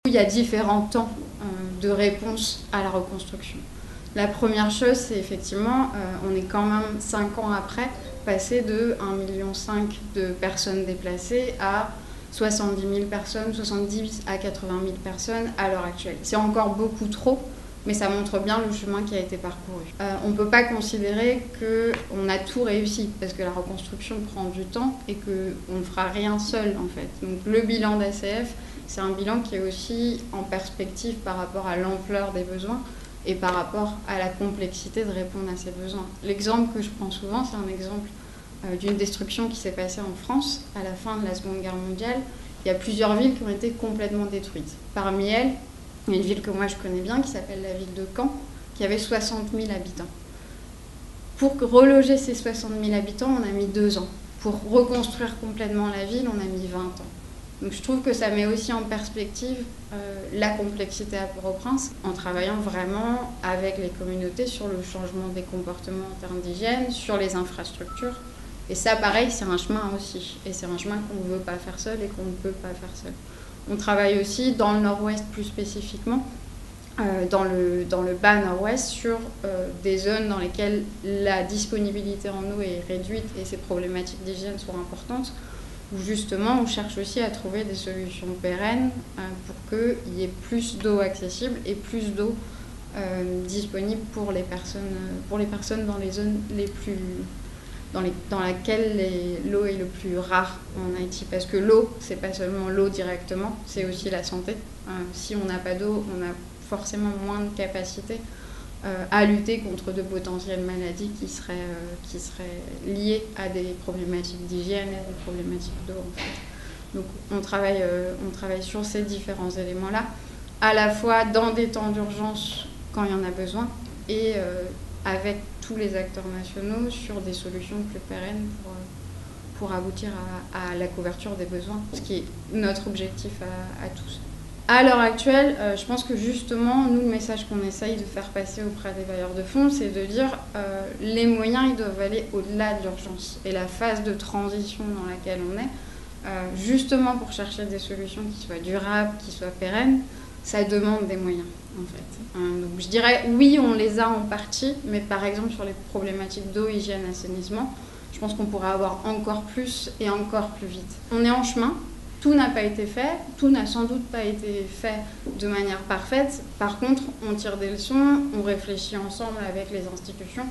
Il y a différents temps de réponse à la reconstruction. La première chose, c'est effectivement, on est quand même 5 ans après, passé de 1,5 million de personnes déplacées à 70 000 personnes, 70 à 80 000 personnes à l'heure actuelle. C'est encore beaucoup trop, mais ça montre bien le chemin qui a été parcouru. On ne peut pas considérer qu'on a tout réussi, parce que la reconstruction prend du temps et qu'on ne fera rien seul en fait. Donc le bilan d'ACF, c'est un bilan qui est aussi en perspective par rapport à l'ampleur des besoins et par rapport à la complexité de répondre à ces besoins. L'exemple que je prends souvent, c'est un exemple d'une destruction qui s'est passée en France à la fin de la Seconde Guerre mondiale. Il y a plusieurs villes qui ont été complètement détruites. Parmi elles, il y a une ville que moi je connais bien qui s'appelle la ville de Caen, qui avait 60 000 habitants. Pour reloger ces 60 000 habitants, on a mis 2 ans. Pour reconstruire complètement la ville, on a mis 20 ans. Donc je trouve que ça met aussi en perspective la complexité à Port-au-Prince en travaillant vraiment avec les communautés sur le changement des comportements en termes d'hygiène, sur les infrastructures. Et ça, pareil, c'est un chemin aussi. Et c'est un chemin qu'on ne veut pas faire seul et qu'on ne peut pas faire seul. On travaille aussi dans le nord-ouest plus spécifiquement, dans le bas nord-ouest, sur des zones dans lesquelles la disponibilité en eau est réduite et ces problématiques d'hygiène sont importantes, où justement on cherche aussi à trouver des solutions pérennes pour qu'il y ait plus d'eau accessible et plus d'eau disponible pour les personnes dans les zones les plus dans laquelle l'eau est le plus rare en Haïti. Parce que l'eau, c'est pas seulement l'eau directement, c'est aussi la santé. Si on n'a pas d'eau, on a forcément moins de capacité à lutter contre de potentielles maladies qui seraient liées à des problématiques d'hygiène et des problématiques d'eau en fait. Donc on travaille sur ces différents éléments-là, à la fois dans des temps d'urgence quand il y en a besoin et avec tous les acteurs nationaux sur des solutions plus pérennes pour aboutir à la couverture des besoins, ce qui est notre objectif à tous. À l'heure actuelle, je pense que justement, nous, le message qu'on essaye de faire passer auprès des bailleurs de fonds, c'est de dire les moyens, ils doivent aller au-delà de l'urgence. Et la phase de transition dans laquelle on est, justement pour chercher des solutions qui soient durables, qui soient pérennes, ça demande des moyens, en fait. Donc je dirais, oui, on les a en partie, mais par exemple, sur les problématiques d'eau, hygiène, assainissement, je pense qu'on pourrait avoir encore plus et encore plus vite. On est en chemin. Tout n'a pas été fait, tout n'a sans doute pas été fait de manière parfaite. Par contre, on tire des leçons, on réfléchit ensemble avec les institutions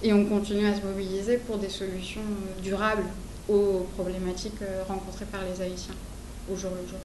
et on continue à se mobiliser pour des solutions durables aux problématiques rencontrées par les Haïtiens au jour le jour.